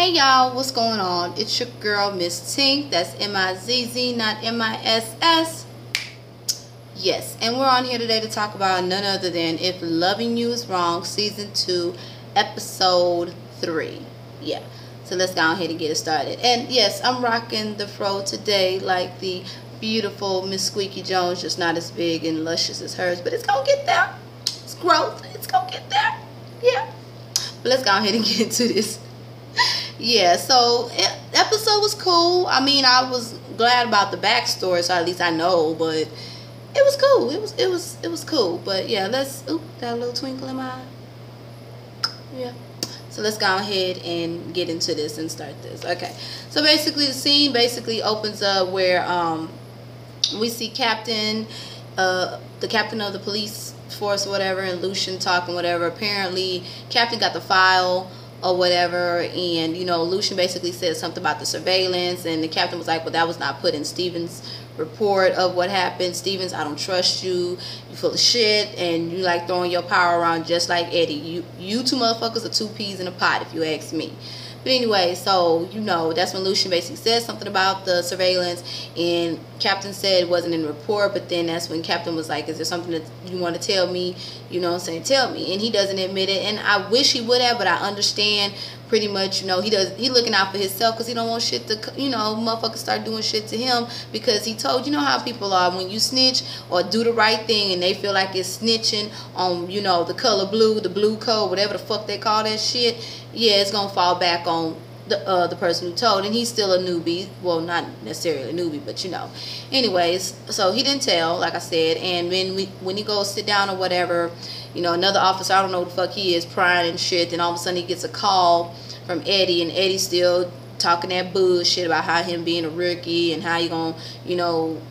Hey y'all, what's going on? It's your girl MizzTink. That's M-I-Z-Z, not M-I-S-S. Yes, and we're on here today to talk about none other than If Loving You Is Wrong, Season 2, Episode 3. Yeah, so let's go ahead and get it started. And yes, I'm rocking the fro today like the beautiful Miss Squeaky Jones, just not as big and luscious as hers, but it's gonna get there. It's growth. It's gonna get there. Yeah. But let's go ahead and get into this. Yeah, so episode was cool. I mean, I was glad about the backstory, so at least I know, but it was cool. It was cool. But yeah, let's got a little twinkle in my eye. Yeah. So let's go ahead and get into this and start this. Okay. So basically the scene opens up where we see Captain the captain of the police force or whatever, and Lucian talking whatever. Apparently Captain got the file or whatever, and you know, Lucian basically said something about the surveillance, and the captain was like, well, that was not put in Steven's report of what happened. Stevens, I don't trust you. You full of shit, and you like throwing your power around just like Eddie. You two motherfuckers are two peas in a pot, if you ask me. But anyway, so you know, that's when Lucian basically said something about the surveillance, and Captain said it wasn't in the report. But then that's when Captain was like, is there something that you want to tell me? You know what I'm saying? Tell me. And he doesn't admit it, and I wish he would have, but I understand pretty much. You know, he looking out for himself because he don't want shit to, you know, motherfuckers start doing shit to him, because he told, you know how people are when you snitch or do the right thing and they feel like it's snitching on, you know, the color blue, the blue code, whatever the fuck they call that shit. Yeah, it's gonna fall back on the person who told, and he's still a newbie. Well, not necessarily a newbie, but you know. Anyways, so he didn't tell, like I said, and when he goes sit down or whatever, you know, another officer, I don't know who the fuck he is, prying and shit, then all of a sudden he gets a call from Eddie, and Eddie's still talking that bullshit about how him being a rookie and how you gonna, you know,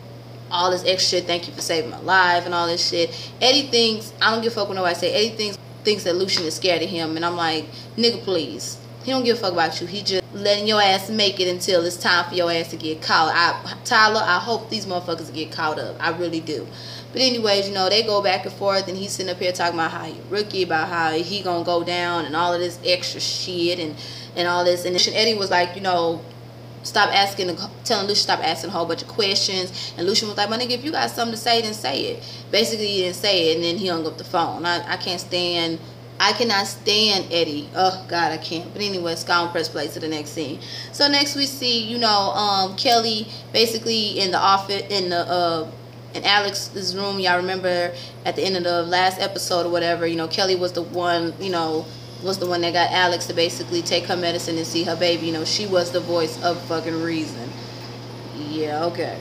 all this extra shit, thank you for saving my life and all this shit. Eddie thinks, I don't give a fuck what nobody say, Eddie thinks that Lucian is scared of him, and I'm like, nigga, please. He don't give a fuck about you. He just letting your ass make it until it's time for your ass to get caught. Tyler, I hope these motherfuckers get caught up. I really do. But anyways, you know, they go back and forth, and he's sitting up here talking about how he rookie, about how he gonna go down and all of this extra shit and all this. And Eddie was like, you know, telling Lucian stop asking a whole bunch of questions. And Lucian was like, my nigga, if you got something to say, then say it. Basically, he didn't say it, and then he hung up the phone. I cannot stand Eddie. Oh God, I can't. But anyway, let's go and press play to the next scene. So next we see, you know, Kelly basically in the office in Alex's room. Y'all remember at the end of the last episode or whatever, you know, Kelly was the one, you know, that got Alex to basically take her medicine and see her baby. You know, she was the voice of fucking reason. Yeah, okay.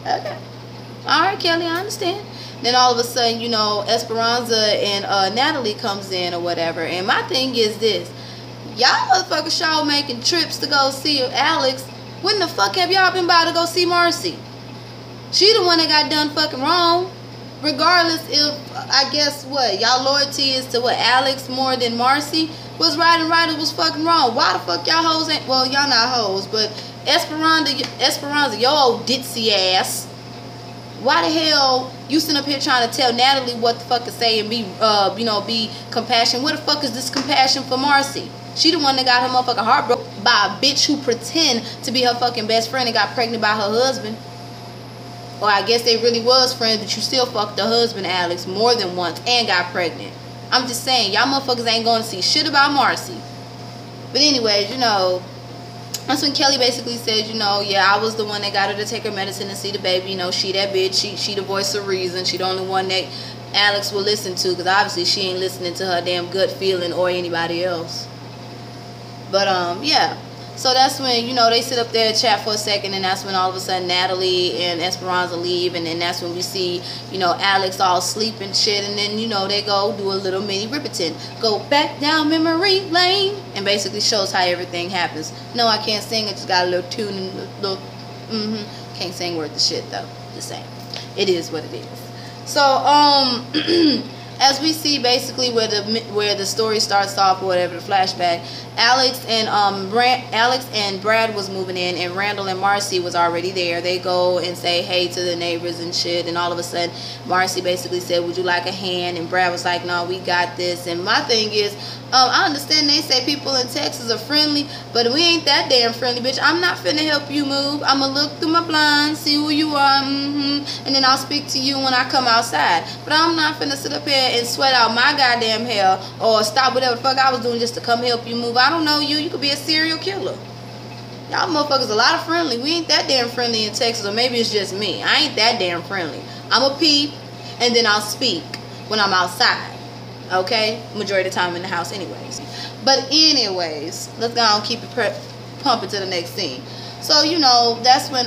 Okay. Alright, Kelly, I understand. Then all of a sudden, you know, Esperanza and Natalie comes in or whatever. And my thing is this. Y'all motherfuckers y'all making trips to go see Alex. When the fuck have y'all been about to go see Marcy? She the one that got done fucking wrong. Regardless if, I guess what, y'all loyalty is to what, Alex more than Marcy? What's right and right, it was fucking wrong. Why the fuck y'all hoes ain't, well, y'all not hoes, but Esperanza, your old ditzy ass. Why the hell you sitting up here trying to tell Natalie what the fuck to say and be, you know, be compassionate? Where the fuck is this compassion for Marcy? She the one that got her motherfucking heart broke by a bitch who pretend to be her fucking best friend and got pregnant by her husband. Or I guess they really was friends, but you still fucked the husband, Alex, more than once and got pregnant. I'm just saying, y'all motherfuckers ain't going to see shit about Marcy. But anyways, you know, that's when Kelly basically says, you know, yeah, I was the one that got her to take her medicine and see the baby. You know, she that bitch. She the voice of reason. She the only one that Alex will listen to, because obviously she ain't listening to her damn gut feeling or anybody else. But, yeah. So that's when, you know, they sit up there and chat for a second, and that's when all of a sudden Natalie and Esperanza leave, and then that's when we see, you know, Alex all sleep and shit, and then, you know, they go do a little mini Ripperton. Go back down memory lane, and basically shows how everything happens. No, I can't sing, I just got a little tune and a little, can't sing worth the shit, though. Just saying. It is what it is. So, as we see basically where the story starts off or whatever, the flashback, Alex and Brad was moving in, and Randall and Marcy was already there. They go and say hey to the neighbors and shit, and all of a sudden Marcy basically said, would you like a hand? And Brad was like, no, we got this. And my thing is, I understand they say people in Texas are friendly, but we ain't that damn friendly, bitch. I'm not finna help you move. I'ma look through my blinds, see who you are, and then I'll speak to you when I come outside. But I'm not finna sit up here and sweat out my goddamn hell or stop whatever the fuck I was doing just to come help you move. I don't know you. You could be a serial killer. Y'all motherfuckers a lot of friendly. We ain't that damn friendly in Texas, or maybe it's just me. I ain't that damn friendly. I'm a peep, and then I'll speak when I'm outside. Okay? Majority of the time in the house anyways. But anyways, let's go and keep it pumping to the next scene. So, you know, that's when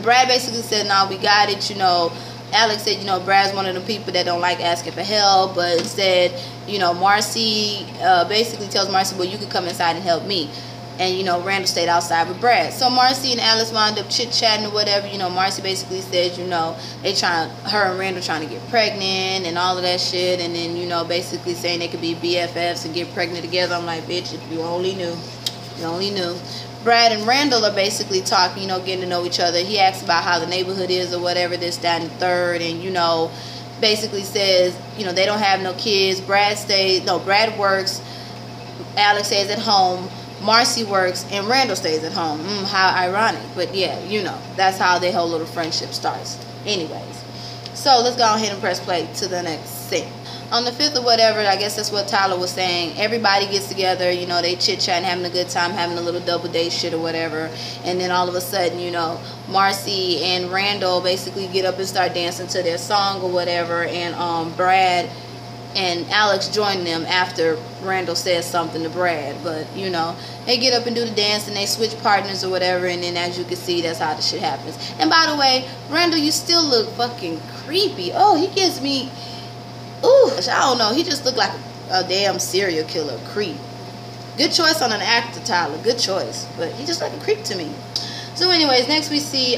Brad basically said, nah, we got it, you know. Alex said, you know, Brad's one of the people that don't like asking for help, but instead, you know, Marcy basically tells Marcy, well, you could come inside and help me. And, you know, Randall stayed outside with Brad. So Marcy and Alex wound up chit-chatting or whatever. You know, Marcy basically said, you know, her and Randall trying to get pregnant and all of that shit. And then, you know, basically saying they could be BFFs and get pregnant together. I'm like, bitch, if you only knew. You only knew. Brad and Randall are basically talking, you know, getting to know each other. He asks about how the neighborhood is or whatever, this, that, and the third. And, you know, basically says, you know, they don't have no kids. Brad works. Alex stays at home. Marcy works and Randall stays at home. How ironic. But yeah, you know, that's how their whole little friendship starts. Anyways, so let's go ahead and press play to the next scene. On the 5th or whatever, I guess that's what Tyler was saying, everybody gets together, you know, they chit-chatting, having a good time, having a little double date shit or whatever. And then all of a sudden, you know, Marcy and Randall basically get up and start dancing to their song or whatever. And Brad and Alex join them after Randall says something to Brad. But, you know, they get up and do the dance and they switch partners or whatever. And then as you can see, that's how the shit happens. And by the way, Randall, you still look fucking creepy. Oh, he gives me... Ooh, I don't know. He just looked like a damn serial killer creep. Good choice on an actor, Tyler. Good choice. But he just like a creep to me. So anyways, next we see...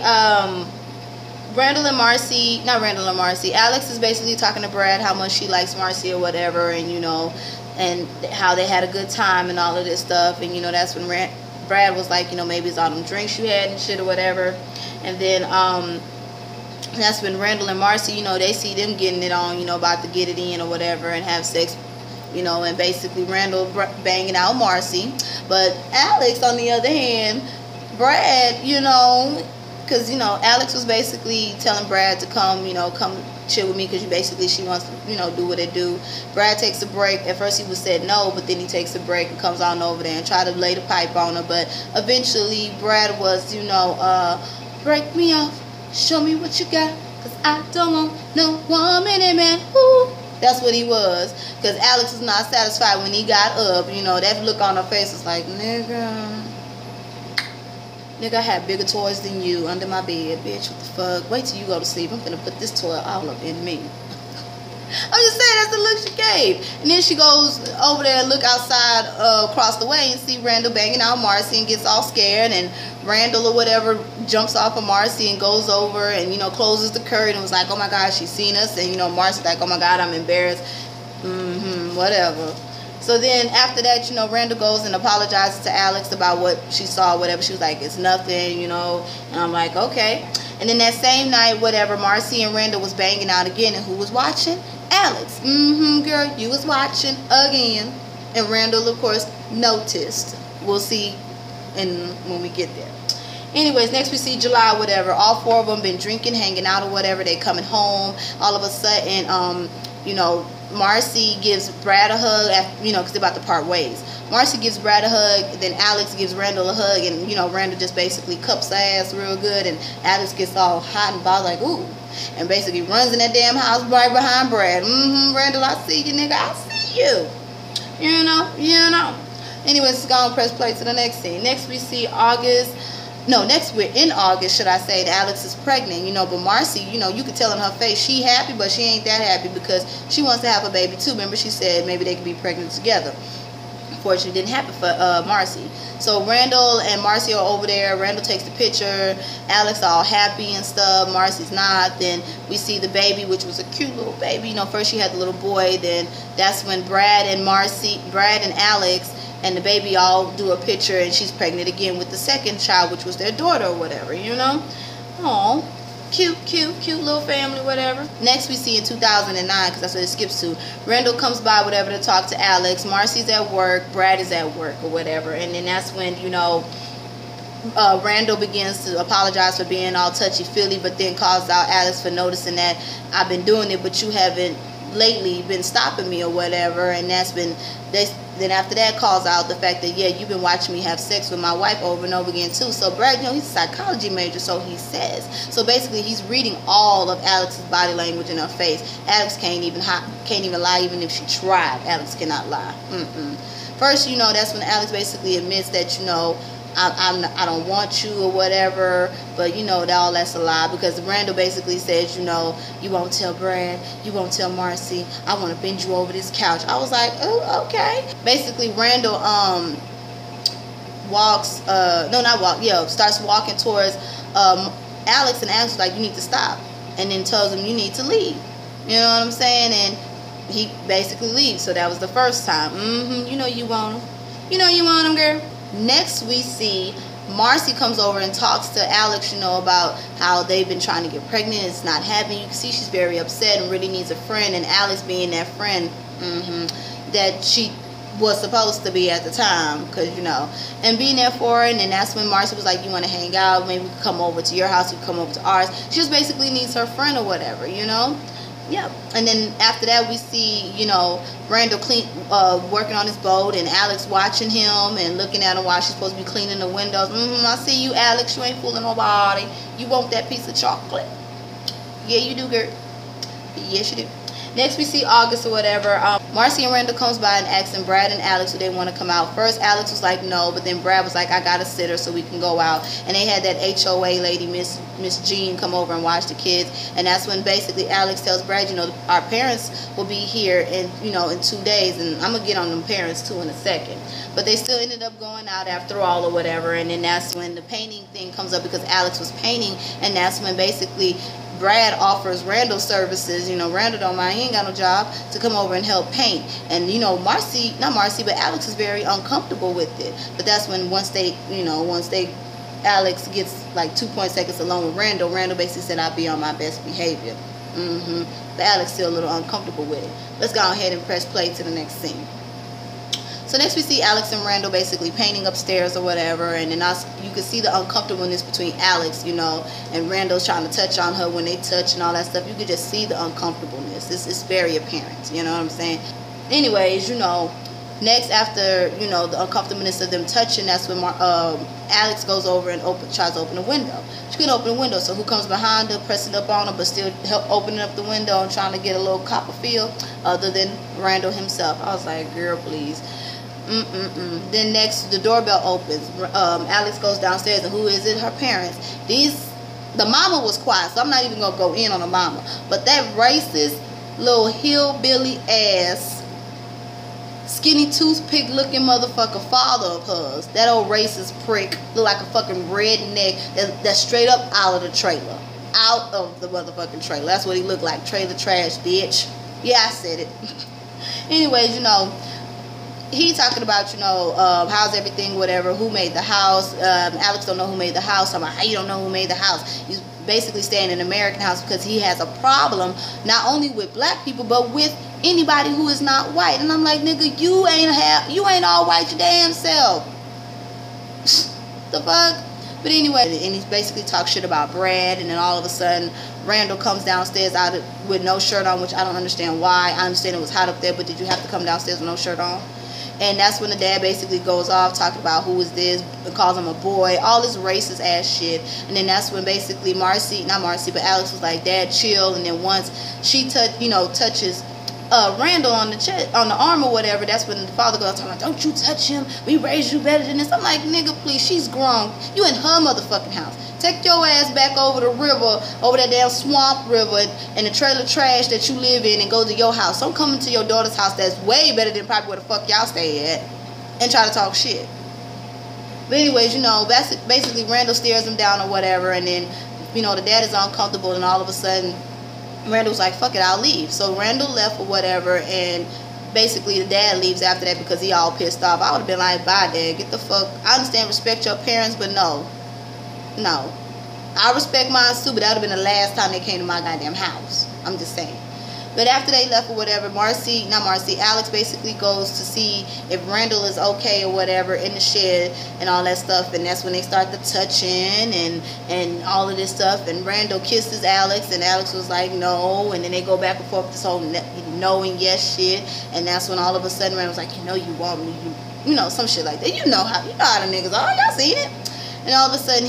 Randall and Marcy, not Randall and Marcy, Alex is basically talking to Brad how much she likes Marcy or whatever, and, you know, and how they had a good time and all of this stuff. And, you know, that's when Brad was like, you know, maybe it's all them drinks you had and shit or whatever. And then that's when Randall and Marcy, you know, they see them getting it on, you know, about to get it in or whatever and have sex, you know, and basically Randall banging out Marcy. But Alex, on the other hand, Brad, you know, because, you know, Alex was basically telling Brad to come, you know, come chill with me because she wants to, you know, do what it do. Brad takes a break. At first he was said no, but then he takes a break and comes on over there and try to lay the pipe on her. But eventually Brad was, you know, break me off, show me what you got, because I don't want no 1 minute man. Ooh. That's what he was. Because Alex was not satisfied when he got up. You know, that look on her face was like, nigga, I had bigger toys than you under my bed, bitch. What the fuck? Wait till you go to sleep. I'm gonna put this toy all up in me. I'm just saying, that's the look she gave. And then she goes over there and look outside across the way and see Randall banging out Marcy and gets all scared. And Randall or whatever jumps off of Marcy and goes over and, you know, closes the curtain and was like, oh my God, she's seen us. And, you know, Marcy's like, oh my God, I'm embarrassed. Whatever. So then after that, you know, Randall goes and apologizes to Alex about what she saw, whatever. She was like, it's nothing, you know. And I'm like, okay. And then that same night, whatever, Marcy and Randall was banging out again. And who was watching? Alex. Girl, you was watching again. And Randall, of course, noticed. We'll see when we get there. Anyways, next we see July, whatever. All four of them been drinking, hanging out or whatever. They coming home. All of a sudden, you know, Marcy gives Brad a hug, after, you know, because they're about to part ways. Marcy gives Brad a hug, then Alex gives Randall a hug, and, you know, Randall just basically cups her ass real good, and Alex gets all hot and bothered, like, ooh, and basically runs in that damn house right behind Brad. Randall, I see you, nigga, I see you. You know. Anyways, let's go and press play to the next scene. Next we see next we're in August, should I say, that Alex is pregnant, you know, but Marcy, you know, you could tell in her face she happy, but she ain't that happy because she wants to have a baby too. Remember, she said maybe they could be pregnant together. Unfortunately, it didn't happen for Marcy. So Randall and Marcy are over there. Randall takes the picture. Alex all happy and stuff. Marcy's not. Then we see the baby, which was a cute little baby. You know, first she had the little boy. Then that's when Brad and Alex and the baby all do a picture, and she's pregnant again with the second child, which was their daughter or whatever, you know. Aw. Cute little family, whatever. Next we see in 2009, because that's what it skips to, Randall comes by, whatever, to talk to Alex. Marcy's at work, Brad is at work or whatever, and then that's when, you know, Randall begins to apologize for being all touchy-feely, but then calls out Alex for noticing that I've been doing it, but you haven't lately been stopping me or whatever. And that's been, then after that calls out the fact that, yeah, you've been watching me have sex with my wife over and over again too. So Brad, you know, he's a psychology major, so he says. So basically he's reading all of Alex's body language in her face. Alex can't even lie, even if she tried. Alex cannot lie. First, you know, that's when Alex basically admits that, you know, I don't want you or whatever, but you know that all that's a lie, because Randall basically says, you know, you won't tell Brad, you won't tell Marcy, I want to bend you over this couch. I was like, oh, okay. Basically Randall starts walking towards Alex, and Alex is like, you need to stop, and then tells him you need to leave. You know what I'm saying? And he basically leaves. So that was the first time. You know you want him. You know you want him, girl. Next we see Marcy comes over and talks to Alex, you know, about how they've been trying to get pregnant. It's not happening. You can see she's very upset and really needs a friend, and Alex being that friend that she was supposed to be at the time, because, you know, and being there for her. And then that's when Marcy was like, you want to hang out, maybe we could come over to your house, you could come over to ours. She just basically needs her friend or whatever, you know. Yeah. And then after that we see, you know, Randall working on his boat, and Alex watching him and looking at him while she's supposed to be cleaning the windows. I see you, Alex, you ain't fooling nobody. You want that piece of chocolate. Yeah, you do, girl. Yes, you do. Next we see August or whatever. Marcy and Randall comes by and asking Brad and Alex, do they want to come out. First Alex was like no, but then Brad was like, I got a sitter so we can go out. And they had that HOA lady, Miss Jean, come over and watch the kids. And that's when basically Alex tells Brad, you know, our parents will be here in, you know, in 2 days, and I'm gonna get on them parents too in a second. But they still ended up going out after all or whatever. And then that's when the painting thing comes up, because Alex was painting, and that's when basically Brad offers Randall services. You know, Randall don't mind, he ain't got no job, to come over and help paint. And you know, but Alex is very uncomfortable with it. But that's when once Alex gets like 2 seconds alone with Randall basically said, I'll be on my best behavior. But Alex still a little uncomfortable with it. Let's go ahead and press play to the next scene. So next we see Alex and Randall basically painting upstairs or whatever, and then you can see the uncomfortableness between Alex, you know, and Randall's trying to touch on her when they touch and all that stuff. You could just see the uncomfortableness. It's very apparent, you know what I'm saying? Anyways, you know, next after, you know, the uncomfortableness of them touching, that's when Alex goes over and tries to open the window. She couldn't open the window, so who comes behind her, pressing up on her, but still opening up the window and trying to get a little copper feel, other than Randall himself. I was like, girl, please. Then next, the doorbell opens. Alex goes downstairs, and who is it? Her parents. The mama was quiet, so I'm not even gonna go in on the mama. But that racist little hillbilly ass, skinny toothpick looking motherfucker father of hers, that old racist prick, look like a fucking redneck that's straight up out of the trailer. Out of the motherfucking trailer. That's what he looked like. Trailer trash, bitch. Yeah, I said it. Anyways, you know, he talking about, you know, how's everything, whatever, who made the house. Alex don't know who made the house. I'm like, how you don't know who made the house? He's basically staying in an American house because he has a problem not only with black people but with anybody who is not white. And I'm like, nigga, you ain't all white your damn self. The fuck? But anyway, and he basically talks shit about Brad, and then all of a sudden Randall comes downstairs with no shirt on, which I don't understand why. I understand it was hot up there, but did you have to come downstairs with no shirt on? And that's when the dad basically goes off talking about who is this, calls him a boy, all this racist ass shit. And then that's when basically Alex was like, Dad, chill. And then once she touches Randall on the chest, on the arm or whatever, that's when the father goes talking like, don't you touch him, we raised you better than this. I'm like, nigga, please, she's grown, you in her motherfucking house. Take your ass back over the river, over that damn swamp river, and the trailer trash that you live in, and go to your house. Don't come into your daughter's house that's way better than probably where the fuck y'all stay at, and try to talk shit. But anyways, you know, basically Randall stares him down or whatever, and then, you know, the dad is uncomfortable, and all of a sudden Randall's like, fuck it, I'll leave. So Randall left or whatever, and basically the dad leaves after that because he all pissed off. I would have been like, bye, Dad, get the fuck, I understand, respect your parents, but no. I respect mine too, but that would have been the last time they came to my goddamn house. I'm just saying. But after they left or whatever, Alex basically goes to see if Randall is okay or whatever in the shed and all that stuff. And that's when they start the touching and all of this stuff. And Randall kisses Alex, and Alex was like, no. And then they go back and forth this whole no and yes shit. And that's when all of a sudden Randall's like, you know you want me. You know, some shit like that. You know how the niggas are. Y'all seen it. And all of a sudden,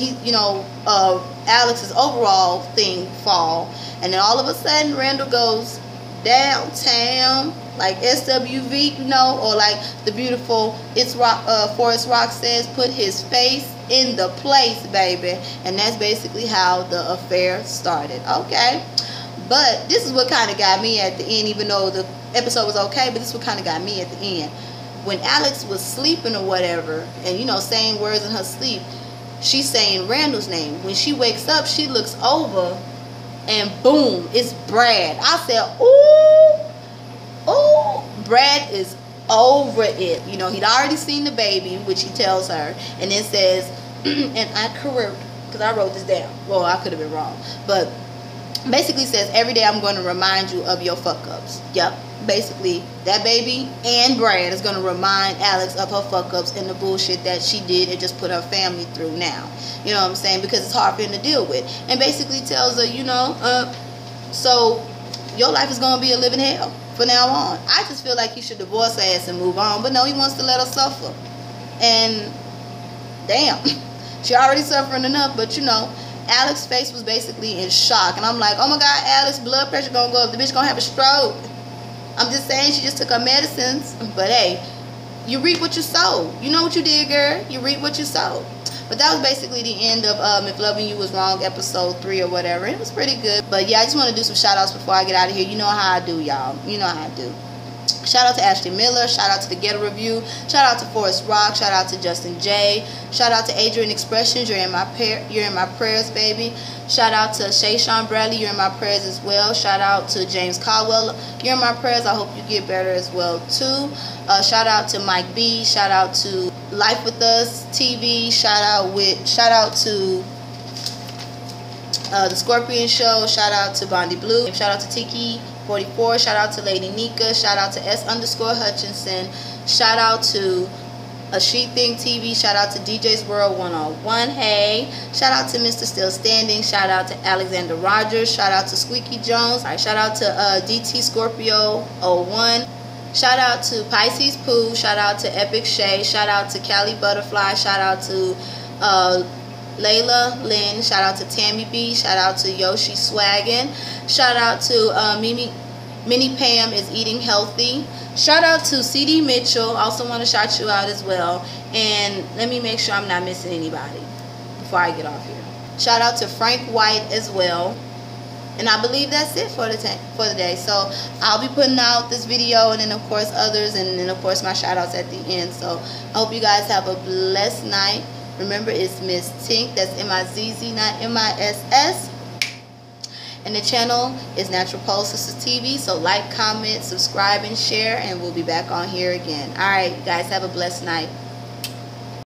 Alex's overall thing fall. And then all of a sudden, Randall goes downtown, like SWV, or like the beautiful Forest Rock says, put his face in the place, baby. And that's basically how the affair started. Okay, but this is what kind of got me at the end, even though the episode was okay, but this is what kind of got me at the end. When Alex was sleeping or whatever, and saying words in her sleep, she's saying Randall's name. When she wakes up, she looks over, and boom, it's Brad. I said, ooh, Brad is over it. He'd already seen the baby, which he tells her, and then says, and I correct, because I wrote this down. Well, I could have been wrong, but basically says, every day I'm going to remind you of your fuck-ups. Yep. Basically, that baby and Brad is going to remind Alex of her fuck-ups and the bullshit that she did and just put her family through now. You know what I'm saying? Because it's hard for him to deal with. And basically tells her, so your life is going to be a living hell from now on. I just feel like he should divorce her ass and move on. But no, he wants to let her suffer. And damn, she already suffering enough. But Alex's face was basically in shock. And I'm like, oh my God, Alex, blood pressure going to go up. The bitch going to have a stroke. I'm just saying, she just took her medicines. But hey, you reap what you sow. You know what you did, girl. You reap what you sow. But that was basically the end of If Loving You Was Wrong, episode 3 or whatever. It was pretty good. But yeah, I just want to do some shout outs before I get out of here. You know how I do, y'all. You know how I do. Shout out to Ashley Miller. Shout out to The Ghetto Review. Shout out to Forest Rock. Shout out to Justin J. Shout out to Adrian Expressions. You're in my prayers, baby. Shout out to Shay Sean Bradley. You're in my prayers as well. Shout out to James Caldwell. You're in my prayers. I hope you get better as well too. Shout out to Mike B. Shout out to Life With Us TV. Shout out to The Scorpion Show. Shout out to Bondi Blue. Shout out to Tiki 44. Shout out to Lady Nika. Shout out to S_Hutchinson. Shout out to A She Thing TV. Shout out to DJ's World 101. Hey. Shout out to Mr. Still Standing. Shout out to Alexander Rogers. Shout out to Squeaky Jones. All right, shout out to DT Scorpio 01. Shout out to Pisces Pooh. Shout out to Epic Shay. Shout out to Cali Butterfly. Shout out to Layla Lynn. Shout out to Tammy B. Shout out to Yoshi Swaggin. Shout out to Minnie Pam is Eating Healthy. Shout out to CD Mitchell. Also want to shout you out as well. And let me make sure I'm not missing anybody before I get off here. Shout out to Frank White as well. And I believe that's it for the day. So I'll be putting out this video, and then of course others, and then of course my shout outs at the end. So I hope you guys have a blessed night. Remember, it's MizzTink. That's M-I-Z-Z, not M-I-S-S. And the channel is Natural Pole Sisters TV. So like, comment, subscribe, and share. And we'll be back on here again. Alright, guys, have a blessed night.